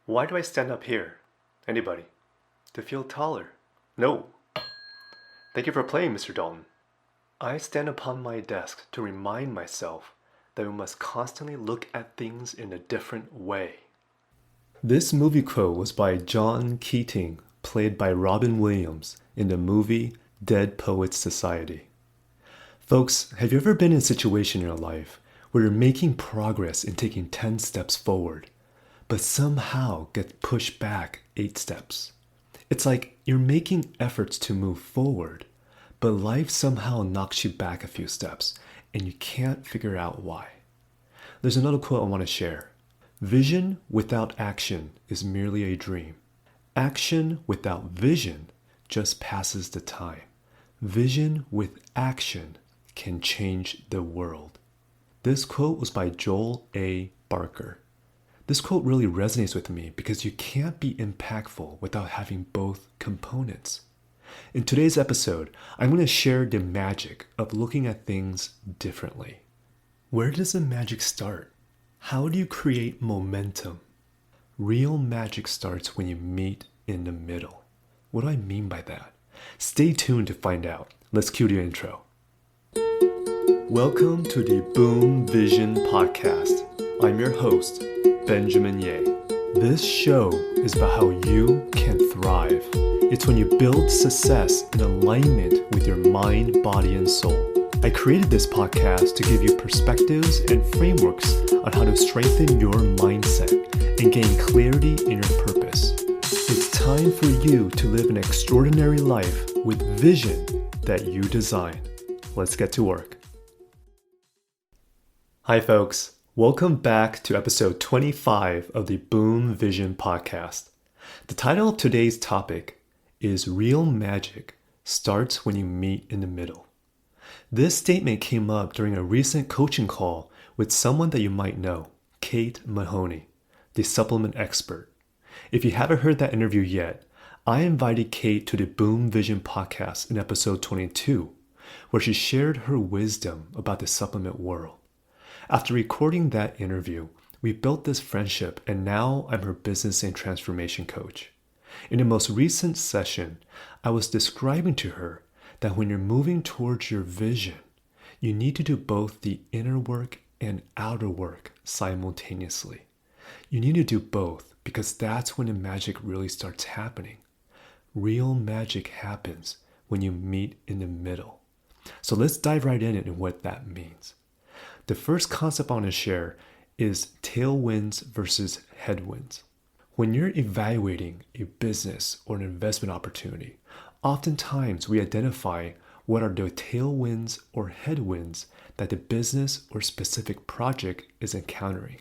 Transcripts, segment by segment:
Why do I stand up here? Anybody? To feel taller? No. Thank you for playing, Mr. Dalton. I stand upon my desk to remind myself that we must constantly look at things in a different way. This movie quote was by John Keating, played by Robin Williams in the movie Dead Poets Society. Folks, have you ever been in a situation in your life where you're making progress in taking 10 steps forward, but somehow get pushed back 8 steps? It's like you're making efforts to move forward, but life somehow knocks you back a few steps, and you can't figure out why. There's another quote I want to share. Vision without action is merely a dream. Action without vision just passes the time. Vision with action can change the world. This quote was by Joel A. Barker. This quote really resonates with me because you can't be impactful without having both components. In today's episode, I'm going to share the magic of looking at things differently. Where does the magic start? How do you create momentum? Real magic starts when you meet in the middle. What do I mean by that? Stay tuned to find out. Let's cue the intro. Welcome to the Boom Vision Podcast. I'm your host, Benjamin Ye. This show is about how you can thrive. It's when you build success in alignment with your mind, body, and soul. I created this podcast to give you perspectives and frameworks on how to strengthen your mindset and gain clarity in your purpose. It's time for you to live an extraordinary life with vision that you design. Let's get to work. Hi, folks. Welcome back to episode 25 of the Boom Vision Podcast. The title of today's topic is Real Magic Starts When You Meet in the Middle. This statement came up during a recent coaching call with someone that you might know, Kate Mahoney, the supplement expert. If you haven't heard that interview yet, I invited Kate to the Boom Vision Podcast in episode 22, where she shared her wisdom about the supplement world. After recording that interview, we built this friendship, and now I'm her business and transformation coach. In the most recent session, I was describing to her that when you're moving towards your vision, you need to do both the inner work and outer work simultaneously. You need to do both because that's when the magic really starts happening. Real magic happens when you meet in the middle. So let's dive right in and what that means. The first concept I want to share is tailwinds versus headwinds. When you're evaluating a business or an investment opportunity, oftentimes we identify what are the tailwinds or headwinds that the business or specific project is encountering.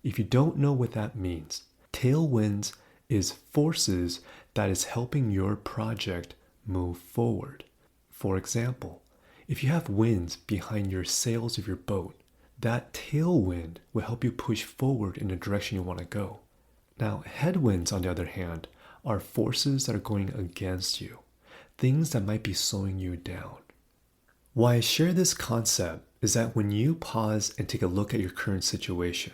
If you don't know what that means, tailwinds is forces that is helping your project move forward. For example, if you have winds behind your sails of your boat, that tailwind will help you push forward in the direction you want to go. Now, headwinds, on the other hand, are forces that are going against you, things that might be slowing you down. Why I share this concept is that when you pause and take a look at your current situation,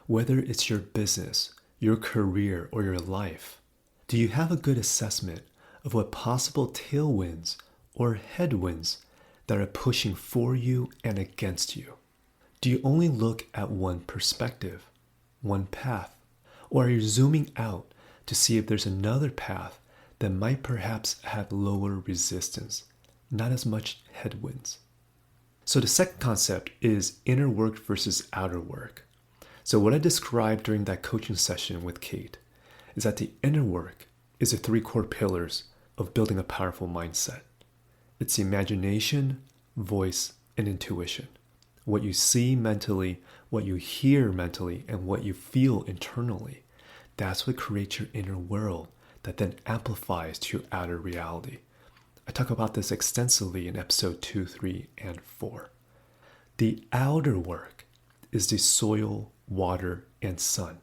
whether it's your business, your career, or your life, do you have a good assessment of what possible tailwinds or headwinds that are pushing for you and against you? Do you only look at one perspective, one path, or are you zooming out to see if there's another path that might perhaps have lower resistance, not as much headwinds? So the second concept is inner work versus outer work. So what I described during that coaching session with Kate is that the inner work is the 3 core pillars of building a powerful mindset. It's imagination, voice, and intuition. What you see mentally, what you hear mentally, and what you feel internally. That's what creates your inner world that then amplifies to your outer reality. I talk about this extensively in episode 2, 3, and 4. The outer work is the soil, water, and sun.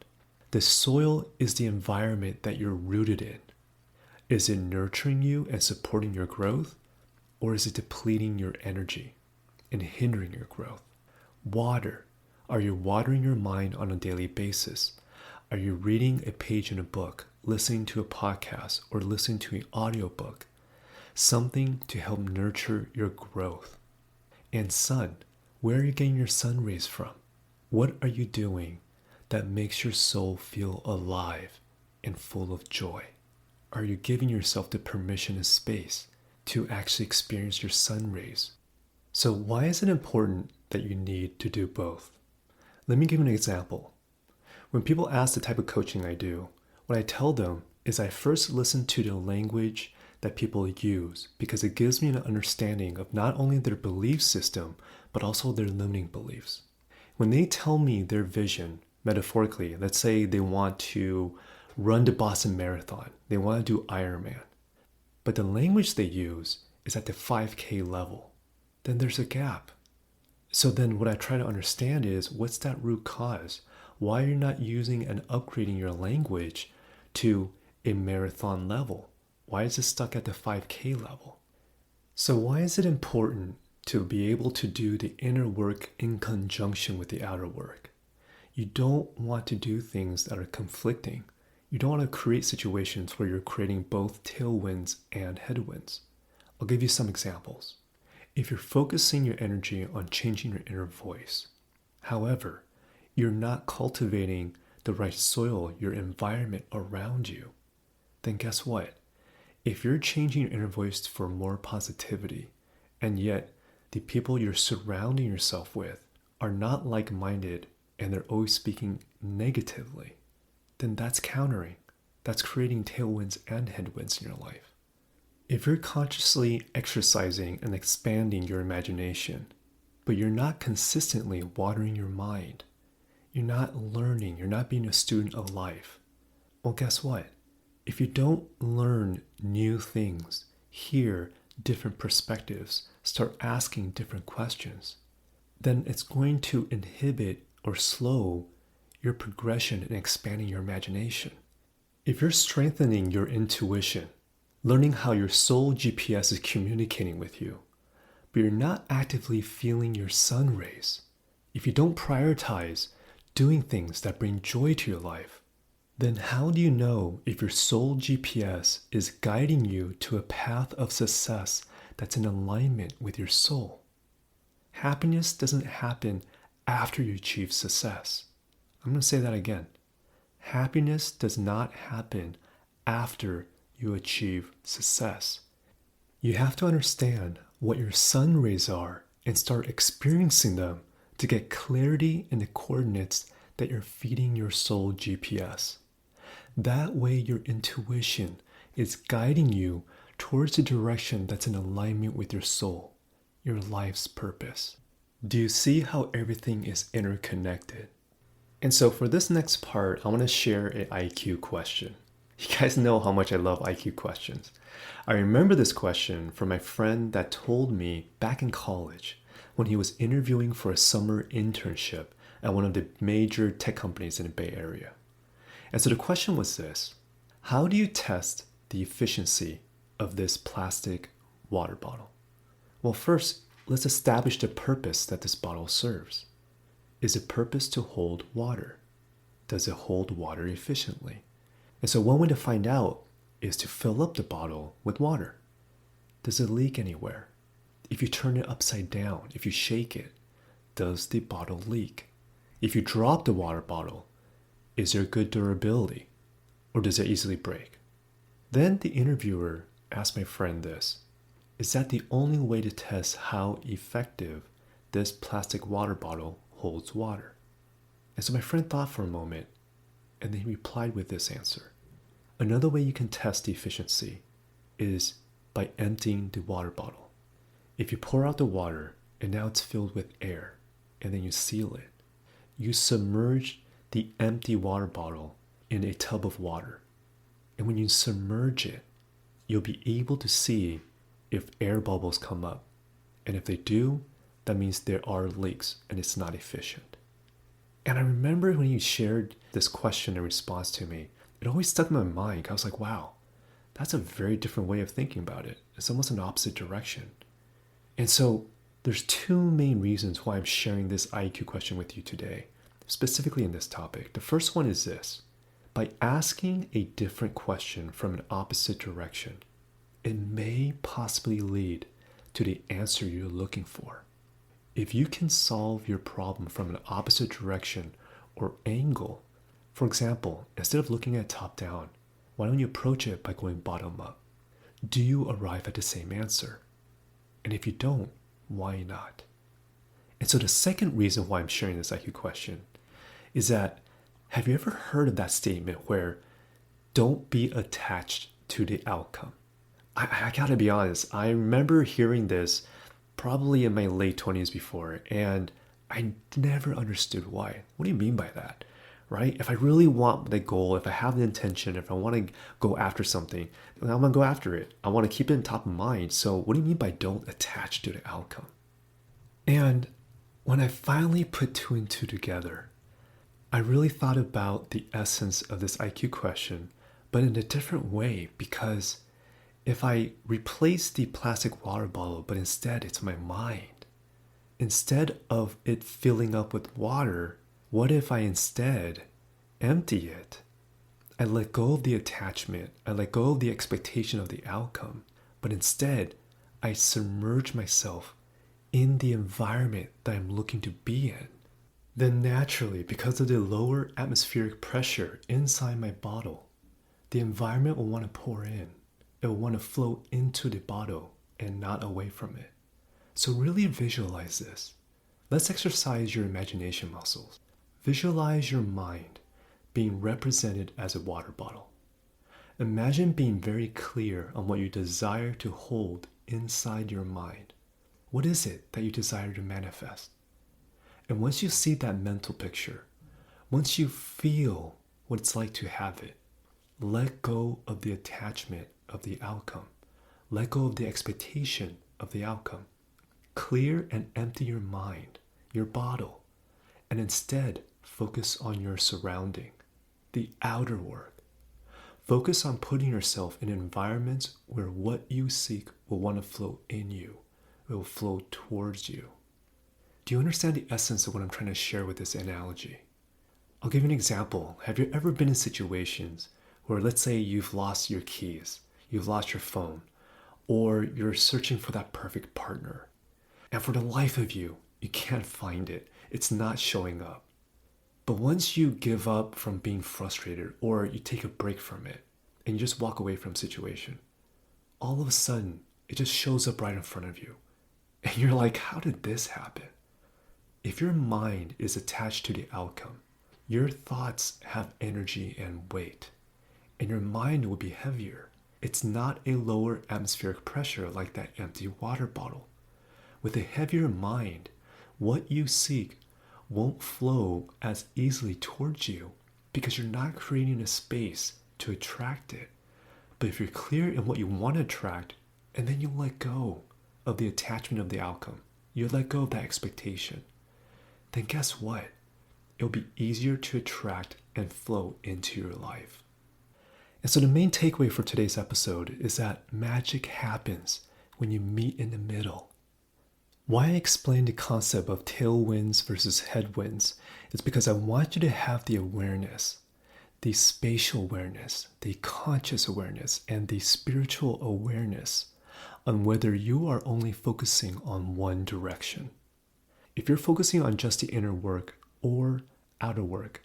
The soil is the environment that you're rooted in. Is it nurturing you and supporting your growth? Or is it depleting your energy and hindering your growth? Water. Are you watering your mind on a daily basis? Are you reading a page in a book, listening to a podcast, or listening to an audiobook? Something to help nurture your growth. And sun, where are you getting your sun rays from? What are you doing that makes your soul feel alive and full of joy? Are you giving yourself the permission and space to actually experience your sun rays? So why is it important that you need to do both? Let me give an example. When people ask the type of coaching I do, what I tell them is I first listen to the language that people use because it gives me an understanding of not only their belief system, but also their limiting beliefs. When they tell me their vision, metaphorically, let's say they want to run the Boston Marathon, they want to do Ironman, but the language they use is at the 5K level, then there's a gap. So then what I try to understand is, what's that root cause? Why are you not using and upgrading your language to a marathon level? Why is it stuck at the 5K level? So why is it important to be able to do the inner work in conjunction with the outer work? You don't want to do things that are conflicting. You don't want to create situations where you're creating both tailwinds and headwinds. I'll give you some examples. If you're focusing your energy on changing your inner voice, however, you're not cultivating the right soil, your environment around you, then guess what? If you're changing your inner voice for more positivity, and yet the people you're surrounding yourself with are not like-minded and they're always speaking negatively, then that's countering. That's creating tailwinds and headwinds in your life. If you're consciously exercising and expanding your imagination, but you're not consistently watering your mind, you're not learning, you're not being a student of life, well, guess what? If you don't learn new things, hear different perspectives, start asking different questions, then it's going to inhibit or slow your progression in expanding your imagination. If you're strengthening your intuition, learning how your soul GPS is communicating with you, but you're not actively feeling your sun rays, if you don't prioritize doing things that bring joy to your life, then how do you know if your soul GPS is guiding you to a path of success that's in alignment with your soul? Happiness doesn't happen after you achieve success. I'm going to say that again. Happiness does not happen after you achieve success. You have to understand what your sun rays are and start experiencing them to get clarity in the coordinates that you're feeding your soul GPS. That way your intuition is guiding you towards the direction that's in alignment with your soul, your life's purpose. Do you see how everything is interconnected? And so for this next part, I want to share an IQ question. You guys know how much I love IQ questions. I remember this question from my friend that told me back in college when he was interviewing for a summer internship at one of the major tech companies in the Bay Area. And so the question was this: how do you test the efficiency of this plastic water bottle? Well, first, let's establish the purpose that this bottle serves. Is it purpose to hold water? Does it hold water efficiently? And so one way to find out is to fill up the bottle with water. Does it leak anywhere? If you turn it upside down, if you shake it, does the bottle leak? If you drop the water bottle, is there good durability, or does it easily break? Then the interviewer asked my friend this: is that the only way to test how effective this plastic water bottle holds water? And so my friend thought for a moment, and then he replied with this answer: another way you can test the efficiency is by emptying the water bottle. If you pour out the water and now it's filled with air, and then you seal it, you submerge the empty water bottle in a tub of water. And when you submerge it, you'll be able to see if air bubbles come up. And if they do, that means there are leaks and it's not efficient. And I remember when you shared this question in response to me, it always stuck in my mind. I was like, wow, that's a very different way of thinking about it. It's almost an opposite direction. And so there's two main reasons why I'm sharing this IQ question with you today, specifically in this topic. The first one is this: By asking a different question from an opposite direction, it may possibly lead to the answer you're looking for. If you can solve your problem from an opposite direction or angle, for example, instead of looking at top down, why don't you approach it by going bottom up? Do you arrive at the same answer? And if you don't, why not? And so the second reason why I'm sharing this IQ question is that, have you ever heard of that statement where don't be attached to the outcome? I gotta be honest, I remember hearing this probably in my late 20s before, and I never understood why. What do you mean by that? Right? If I really want the goal, if I have the intention, if I want to go after something, then I'm going to go after it. I want to keep it in top of mind. So what do you mean by don't attach to the outcome? And when I finally put two and two together, I really thought about the essence of this IQ question, but in a different way, because if I replace the plastic water bottle, but instead it's my mind, instead of it filling up with water, what if I instead empty it? I let go of the attachment, I let go of the expectation of the outcome, but instead I submerge myself in the environment that I'm looking to be in. Then naturally, because of the lower atmospheric pressure inside my bottle, the environment will want to pour in. It will want to flow into the bottle and not away from it. So really visualize this. Let's exercise your imagination muscles. Visualize your mind being represented as a water bottle. Imagine being very clear on what you desire to hold inside your mind. What is it that you desire to manifest? And once you see that mental picture, once you feel what it's like to have it, let go of the attachment of the outcome. Let go of the expectation of the outcome. Clear and empty your mind, your bottle, and instead focus on your surrounding, the outer work. Focus on putting yourself in environments where what you seek will want to flow in you. It will flow towards you. Do you understand the essence of what I'm trying to share with this analogy? I'll give you an example. Have you ever been in situations where, let's say, you've lost your keys, you've lost your phone, or you're searching for that perfect partner, and for the life of you, you can't find it. It's not showing up. But once you give up from being frustrated, or you take a break from it, and you just walk away from the situation, all of a sudden, it just shows up right in front of you. And you're like, how did this happen? If your mind is attached to the outcome, your thoughts have energy and weight, and your mind will be heavier. It's not a lower atmospheric pressure like that empty water bottle. With a heavier mind, what you seek won't flow as easily towards you because you're not creating a space to attract it. But if you're clear in what you want to attract, and then you let go of the attachment of the outcome, you let go of that expectation, then guess what? It'll be easier to attract and flow into your life. And so the main takeaway for today's episode is that magic happens when you meet in the middle. Why I explain the concept of tailwinds versus headwinds is because I want you to have the awareness, the spatial awareness, the conscious awareness, and the spiritual awareness on whether you are only focusing on one direction. If you're focusing on just the inner work or outer work,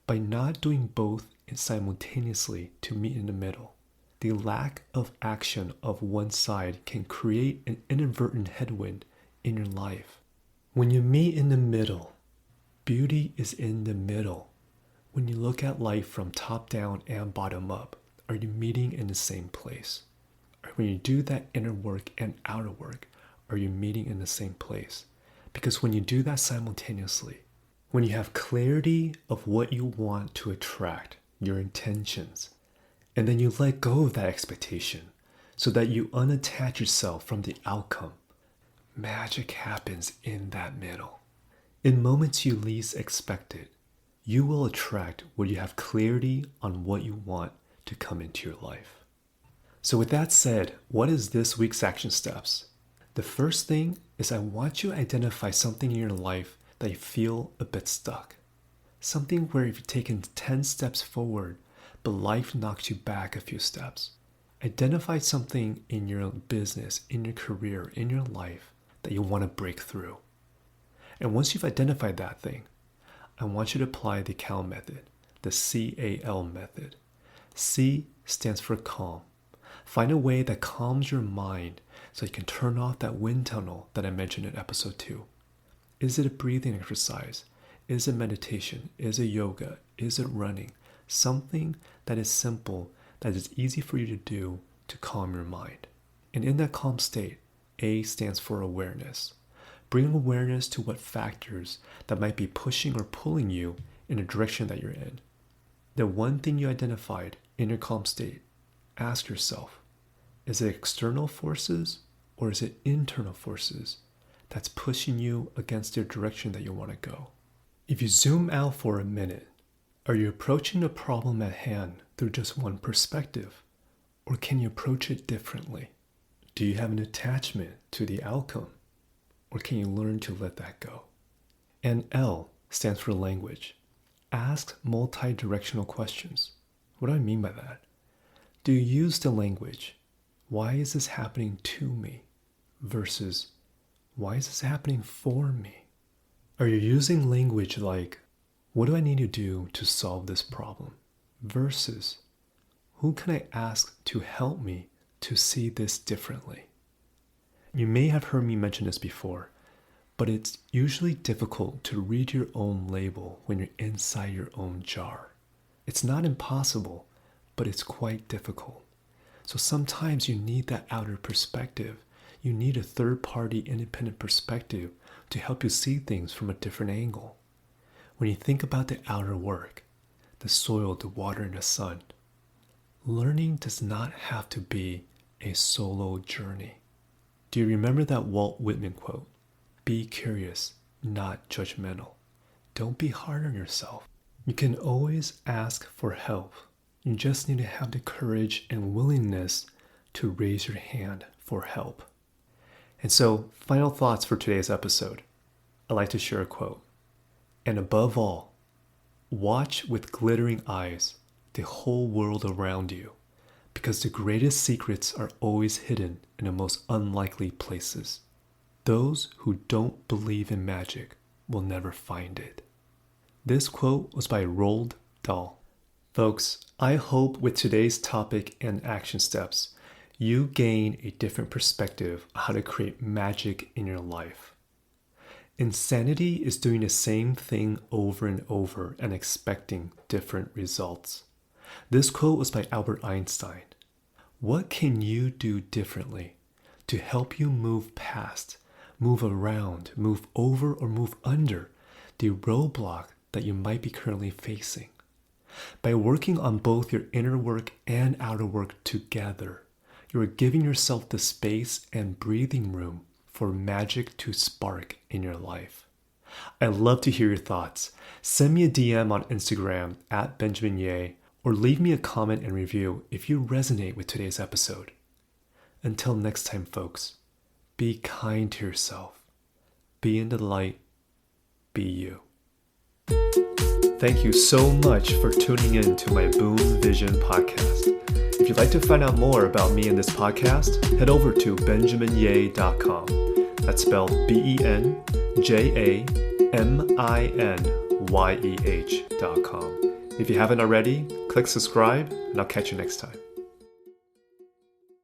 by not doing both simultaneously to meet in the middle, the lack of action of one side can create an inadvertent headwind in your life. When you meet in the middle, beauty is in the middle. When you look at life from top down and bottom up, are you meeting in the same place? When you do that inner work and outer work, are you meeting in the same place? Because when you do that simultaneously, when you have clarity of what you want to attract, your intentions, and then you let go of that expectation so that you unattach yourself from the outcome, magic happens in that middle. In moments you least expect it, you will attract where you have clarity on what you want to come into your life. So with that said, what is this week's action steps? The first thing is I want you to identify something in your life that you feel a bit stuck. Something where if you've taken 10 steps forward, but life knocks you back a few steps. Identify something in your business, in your career, in your life that you want to break through. And once you've identified that thing, I want you to apply the CAL method, the CAL method. C stands for calm. Find a way that calms your mind so you can turn off that wind tunnel that I mentioned in episode 2. Is it a breathing exercise? Is it meditation? Is it yoga? Is it running? Something that is simple, that is easy for you to do to calm your mind. And in that calm state, A stands for awareness. Bring awareness to what factors that might be pushing or pulling you in a direction that you're in. The one thing you identified in your calm state, ask yourself, is it external forces or is it internal forces that's pushing you against your direction that you want to go? If you zoom out for a minute, are you approaching the problem at hand through just one perspective, or can you approach it differently? Do you have an attachment to the outcome, or can you learn to let that go? And L stands for language. Ask multi-directional questions. What do I mean by that? Do you use the language, why is this happening to me, versus why is this happening for me? Are you using language like, what do I need to do to solve this problem, versus who can I ask to help me to see this differently? You may have heard me mention this before, but it's usually difficult to read your own label when you're inside your own jar. It's not impossible, but it's quite difficult. So sometimes you need that outer perspective. You need a third-party independent perspective to help you see things from a different angle. When you think about the outer work, the soil, the water, and the sun, learning does not have to be a solo journey. Do you remember that Walt Whitman quote? Be curious, not judgmental. Don't be hard on yourself. You can always ask for help. You just need to have the courage and willingness to raise your hand for help. And so, final thoughts for today's episode. I'd like to share a quote. And above all, watch with glittering eyes the whole world around you, because the greatest secrets are always hidden in the most unlikely places. Those who don't believe in magic will never find it. This quote was by Roald Dahl. Folks, I hope with today's topic and action steps, you gain a different perspective on how to create magic in your life. Insanity is doing the same thing over and over and expecting different results. This quote was by Albert Einstein. What can you do differently to help you move past, move around, move over, or move under the roadblock that you might be currently facing? By working on both your inner work and outer work together, you are giving yourself the space and breathing room for magic to spark in your life. I'd love to hear your thoughts. Send me a DM on Instagram at Benjamin Ye, or leave me a comment and review if you resonate with today's episode. Until next time, folks, be kind to yourself. Be in the light. Be you. Thank you so much for tuning in to my Boom Vision podcast. If you'd like to find out more about me and this podcast, head over to benjaminye.com. That's spelled BenjaminYeh.com. If you haven't already, click subscribe, and I'll catch you next time.